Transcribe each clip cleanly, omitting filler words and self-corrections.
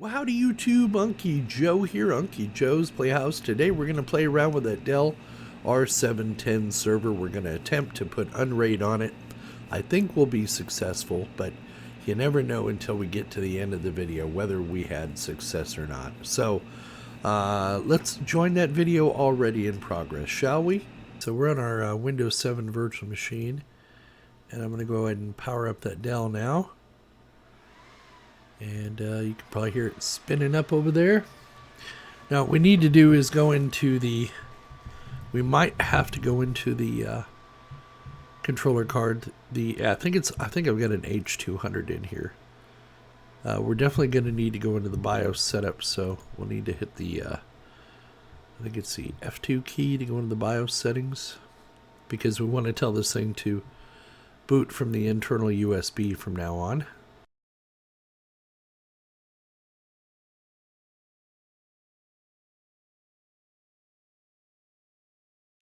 Well, howdy YouTube, Unky Joe here, Unky Joe's Playhouse. Today we're going to play around with that Dell R710 server. We're going to attempt to put Unraid on it. I think we'll be successful, but you never know until we get to the end of the video whether we had success or not. So let's join that video already in progress, shall we? So we're on our Windows 7 virtual machine, and I'm going to go ahead and power up that Dell now. And you can probably hear it spinning up over there. Now what we need to do is go into the, we might have to go into the controller card. I think I've got an H200 in here. We're definitely going to need to go into the BIOS setup, so we'll need to hit the, I think it's the F2 key to go into the BIOS settings, because we want to tell this thing to boot from the internal USB from now on.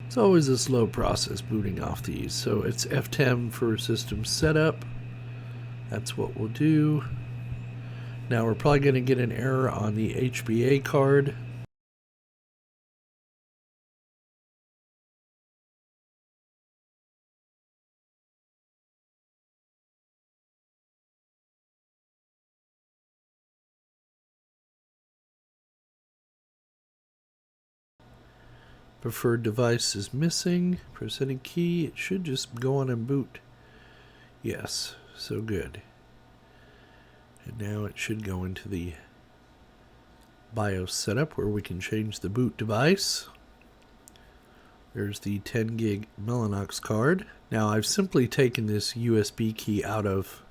It's always a slow process booting off these, so it's F10 for system setup. That's what we'll do. Now we're probably going to get an error on the HBA card. Preferred device is missing. Press any key. It should just go on and boot. Yes, so good. And now it should go into the BIOS setup where we can change the boot device. There's the 10 gig Mellanox card. Now I've simply taken this USB key out of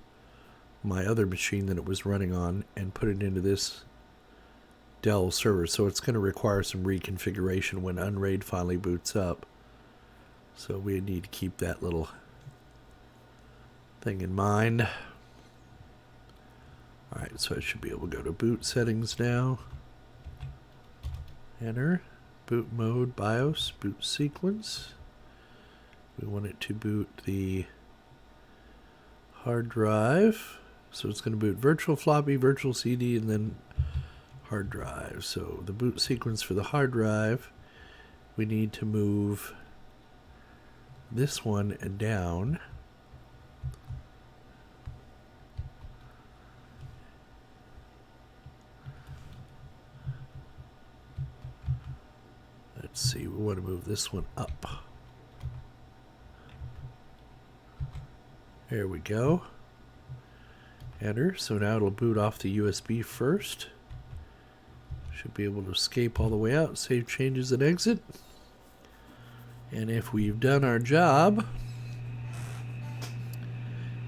my other machine that it was running on and put it into this Dell server, so it's going to require some reconfiguration when Unraid finally boots up. So we need to keep that little thing in mind. Alright, so I should be able to go to boot settings now. Enter. Boot mode, BIOS, boot sequence. We want it to boot the hard drive. So it's going to boot virtual floppy, virtual CD, and then hard drive. So the boot sequence for the hard drive, we need to move this one down. Let's see, we want to move this one up. There we go. Enter. So now it'll boot off the USB first. Should be able to escape all the way out, save changes and exit. And if we've done our job,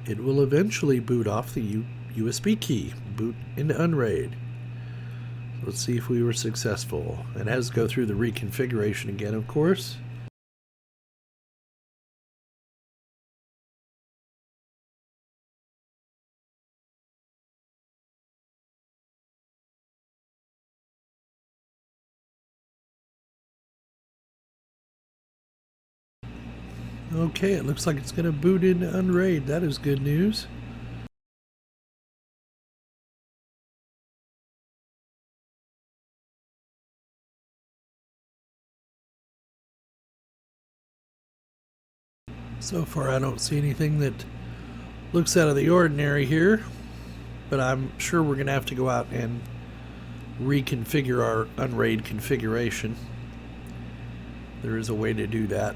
it will eventually boot off the USB key, boot into Unraid. Let's see if we were successful. It has to go through the reconfiguration again, of course. Okay, it looks like it's going to boot into Unraid. That is good news. So far I don't see anything that looks out of the ordinary here, but I'm sure we're going to have to go out and reconfigure our Unraid configuration. There is a way to do that.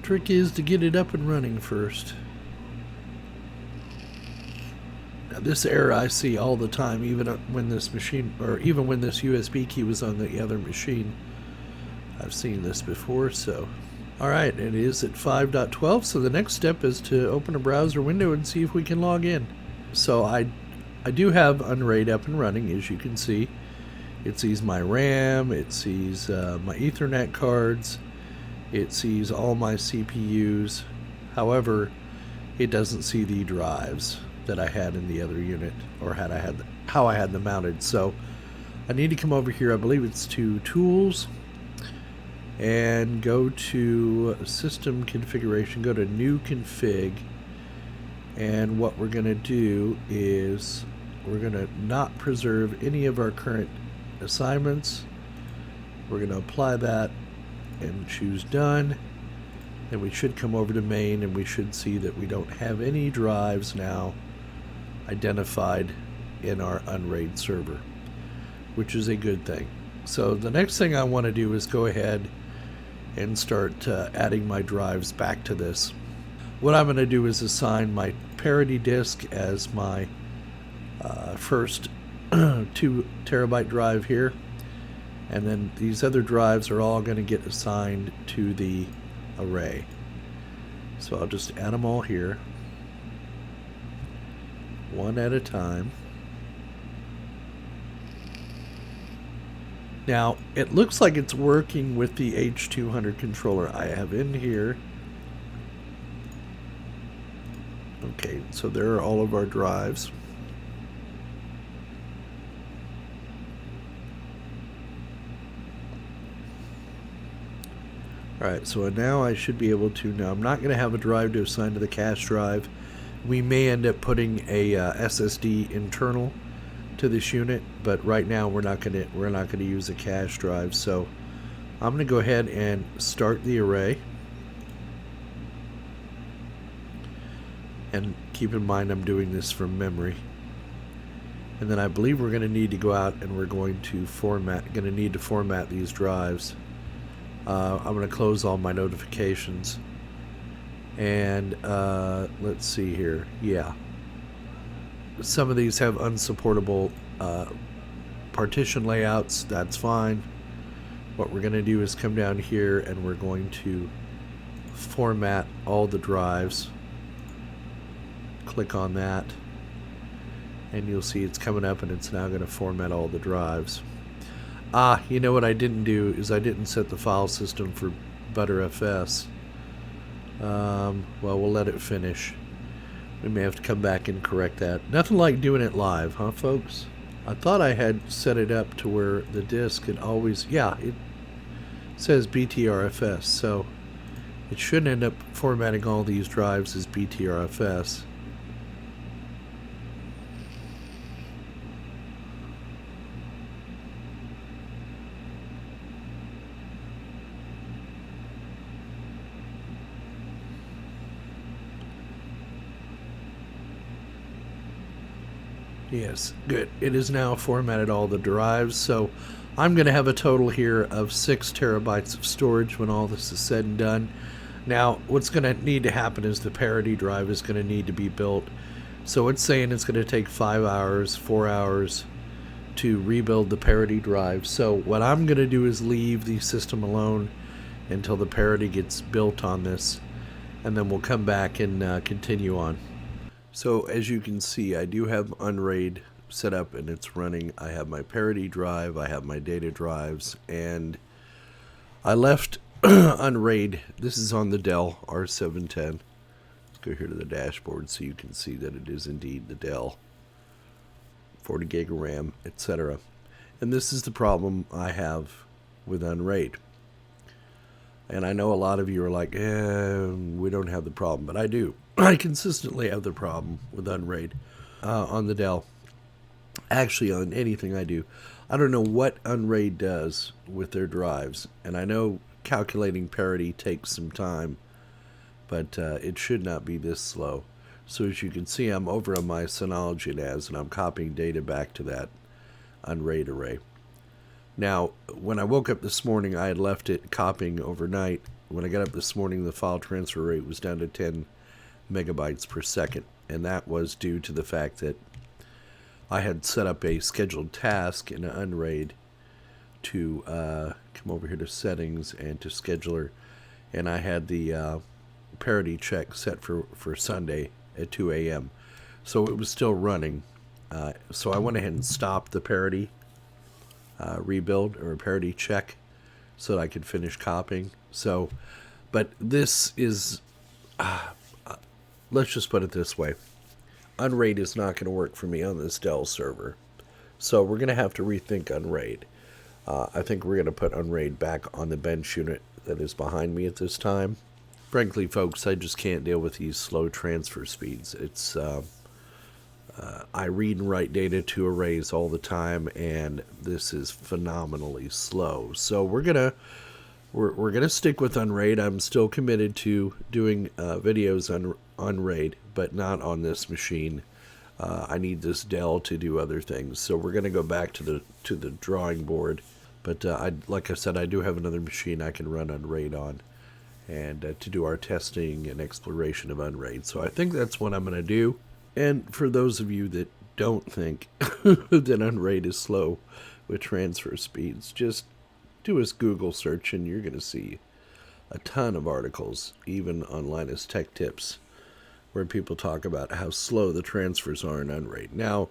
Trick is to get it up and running first. Now this error I see all the time, even when this machine, or even when this USB key was on the other machine. I've seen this before. So alright, it is at 5.12, so the next step is to open a browser window and see if we can log in. So I do have Unraid up and running, as you can see. It sees my RAM, it sees my Ethernet cards, it sees all my CPUs. However, it doesn't see the drives that I had in the other unit, or how I had them mounted. So I need to come over here, I believe it's to Tools, and go to System Configuration, go to New Config, and what we're going to do is we're going to not preserve any of our current assignments. We're going to apply that and choose Done. And we should come over to Main, and we should see that we don't have any drives now identified in our Unraid server, which is a good thing. So the next thing I want to do is go ahead and start adding my drives back to this. What I'm going to do is assign my parity disk as my first 2 terabyte drive here, and then these other drives are all going to get assigned to the array. So I'll just add them all here, one at a time. Now it looks like it's working with the H200 controller I have in here. Okay, so there are all of our drives. Alright, so now I should be able to, now I'm not going to have a drive to assign to the cache drive. We may end up putting a SSD internal to this unit, but right now we're not going to use a cache drive. So I'm going to go ahead and start the array. And keep in mind I'm doing this from memory. And then I believe we're going to need to go out and we're going to need to format these drives. I'm going to close all my notifications. And let's see here. Yeah. Some of these have unsupportable partition layouts. That's fine. What we're going to do is come down here and we're going to format all the drives. Click on that. And you'll see it's coming up and it's now going to format all the drives. You know what I didn't do is I didn't set the file system for Btrfs. Well, we'll let it finish. We may have to come back and correct that. Nothing like doing it live, huh, folks? I thought I had set it up to where the disk had always... Yeah, it says Btrfs, so it shouldn't end up formatting all these drives as Btrfs. Yes, good. It has now formatted all the drives, so I'm going to have a total here of 6 terabytes of storage when all this is said and done. Now, what's going to need to happen is the parity drive is going to need to be built. So it's saying it's going to take 5 hours, 4 hours to rebuild the parity drive. So what I'm going to do is leave the system alone until the parity gets built on this, and then we'll come back and continue on. So as you can see, I do have Unraid set up and it's running. I have my parity drive, I have my data drives, and I left Unraid. This is on the Dell R710. Let's go here to the dashboard so you can see that it is indeed the Dell. 40 gig of RAM, etc. And this is the problem I have with Unraid. And I know a lot of you are like, we don't have the problem, but I do. I consistently have the problem with Unraid on the Dell. Actually, on anything I do. I don't know what Unraid does with their drives. And I know calculating parity takes some time, but it should not be this slow. So as you can see, I'm over on my Synology NAS, and I'm copying data back to that Unraid array. Now, when I woke up this morning, I had left it copying overnight. When I got up this morning, the file transfer rate was down to 10 megabytes per second, and that was due to the fact that I had set up a scheduled task in Unraid to come over here to settings and to scheduler, and I had the parity check set for Sunday at 2 a.m. So it was still running. So I went ahead and stopped the parity rebuild or parity check so that I could finish copying. So, but this is, let's just put it this way. Unraid is not going to work for me on this Dell server. So we're going to have to rethink Unraid. I think we're going to put Unraid back on the bench unit that is behind me at this time. Frankly, folks, I just can't deal with these slow transfer speeds. It's I read and write data to arrays all the time, and this is phenomenally slow. So we're gonna stick with Unraid. I'm still committed to doing videos on Unraid, but not on this machine. I need this Dell to do other things, so we're gonna go back to the drawing board. But like I said, I do have another machine I can run Unraid on, and to do our testing and exploration of Unraid. So I think that's what I'm gonna do. And for those of you that don't think that Unraid is slow with transfer speeds, just do a Google search and you're going to see a ton of articles, even on Linus Tech Tips, where people talk about how slow the transfers are in Unraid. Now,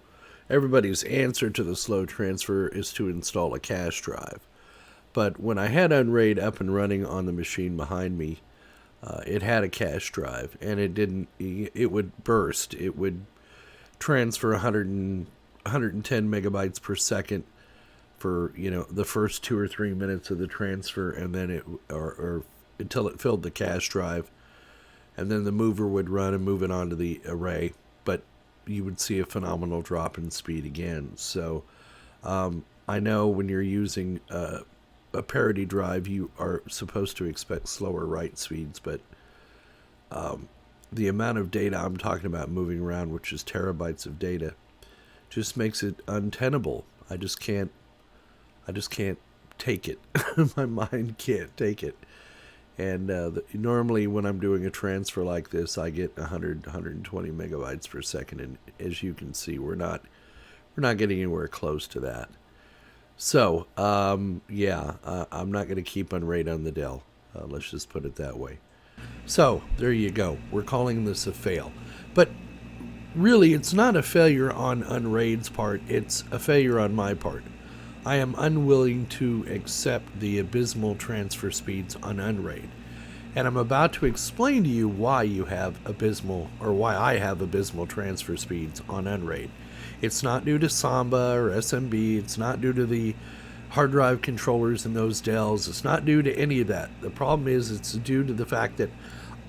everybody's answer to the slow transfer is to install a cache drive. But when I had Unraid up and running on the machine behind me, it had a cache drive, and it would burst. It would transfer 110 megabytes per second for, the first 2 or 3 minutes of the transfer, and then or until it filled the cache drive, and then the mover would run and move it onto the array, but you would see a phenomenal drop in speed again. So I know when you're using a parity drive, you are supposed to expect slower write speeds, but the amount of data I'm talking about moving around, which is terabytes of data, just makes it untenable. I just can't take it. My mind can't take it. And normally when I'm doing a transfer like this, I get 120 megabytes per second, and as you can see, we're not getting anywhere close to that. So, I'm not going to keep Unraid on the Dell. Let's just put it that way. So, there you go. We're calling this a fail. But really, it's not a failure on Unraid's part. It's a failure on my part. I am unwilling to accept the abysmal transfer speeds on Unraid. And I'm about to explain to you why I have abysmal transfer speeds on Unraid. It's not due to Samba or SMB. It's not due to the hard drive controllers in those Dells. It's not due to any of that. The problem is it's due to the fact that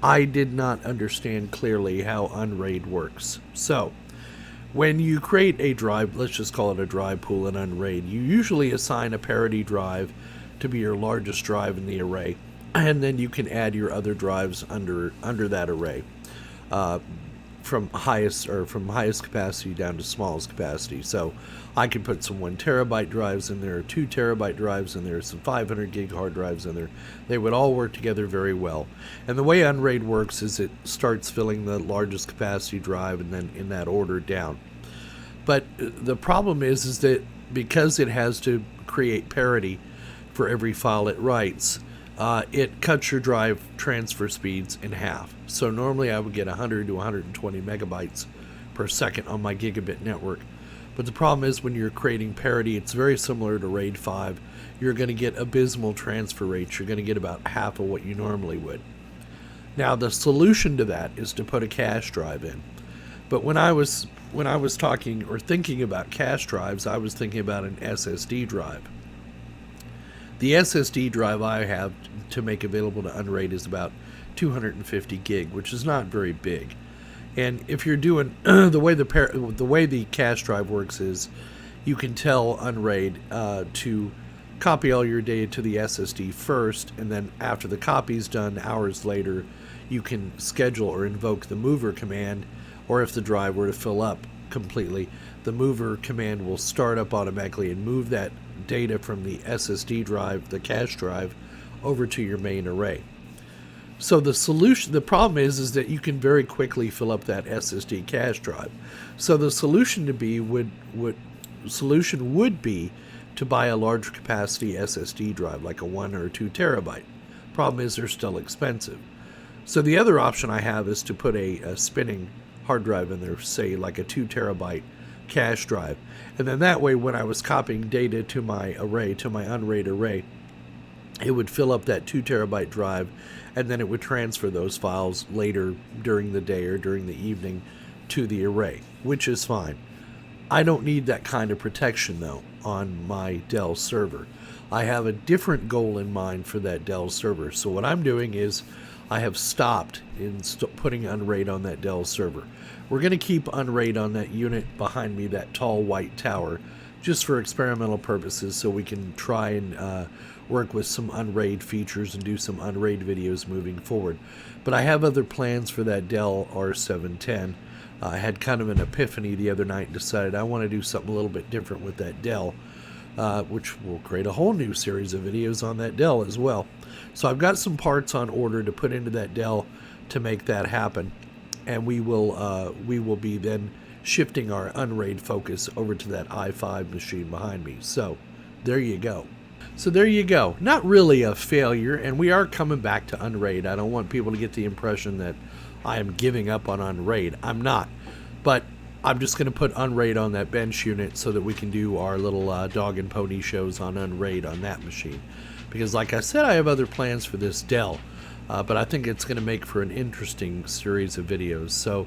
I did not understand clearly how Unraid works. So, when you create a drive, let's just call it a drive pool in Unraid, you usually assign a parity drive to be your largest drive in the array, and then you can add your other drives under that array. From highest capacity down to smallest capacity. So I can put some 1 terabyte drives in there, 2 terabyte drives in there, some 500 gig hard drives in there. They would all work together very well. And the way Unraid works is it starts filling the largest capacity drive and then in that order down. But the problem is that because it has to create parity for every file it writes, it cuts your drive transfer speeds in half. So normally I would get 100 to 120 megabytes per second on my gigabit network. But the problem is when you're creating parity, it's very similar to RAID 5. You're going to get abysmal transfer rates. You're going to get about half of what you normally would. Now the solution to that is to put a cache drive in. But when I was talking or thinking about cache drives, I was thinking about an SSD drive. The SSD drive I have to make available to Unraid is about 250 gig, which is not very big. And if you're doing the way the cache drive works is, you can tell Unraid to copy all your data to the SSD first, and then after the copy's done, hours later, you can schedule or invoke the mover command, or if the drive were to fill up completely, the mover command will start up automatically and move that data from the SSD drive, the cache drive, over to your main array. So the problem is that you can very quickly fill up that SSD cache drive. So the solution would be to buy a large capacity SSD drive, like a 1 or 2 terabyte. Problem is they're still expensive. So the other option I have is to put a spinning hard drive in there, say like a 2 terabyte cache drive. And then that way, when I was copying data to my array, to my Unraid array, it would fill up that 2 terabyte drive, and then it would transfer those files later during the day or during the evening to the array, which is fine. I don't need that kind of protection though on my Dell server. I have a different goal in mind for that Dell server. So what I'm doing is I have stopped in putting Unraid on that Dell server. We're going to keep Unraid on that unit behind me, that tall white tower, just for experimental purposes, so we can try and work with some Unraid features and do some Unraid videos moving forward. But I have other plans for that Dell R710. I had kind of an epiphany the other night and decided I want to do something a little bit different with that Dell, which will create a whole new series of videos on that Dell as well. So I've got some parts on order to put into that Dell to make that happen, and we will be then shifting our Unraid focus over to that i5 machine behind me. So there you go. So there you go. Not really a failure, and we are coming back to Unraid. I don't want people to get the impression that I am giving up on Unraid. I'm not. But I'm just going to put Unraid on that bench unit so that we can do our little dog and pony shows on Unraid on that machine. Because like I said, I have other plans for this Dell. But I think it's going to make for an interesting series of videos. So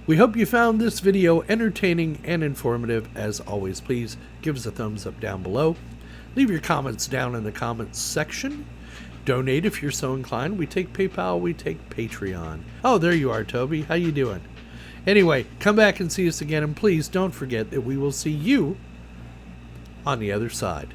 we hope you found this video entertaining and informative. As always, please give us a thumbs up down below. Leave your comments down in the comments section. Donate if you're so inclined. We take PayPal, we take Patreon. Oh, there you are, Toby. How you doing? Anyway, come back and see us again, and please don't forget that we will see you on the other side.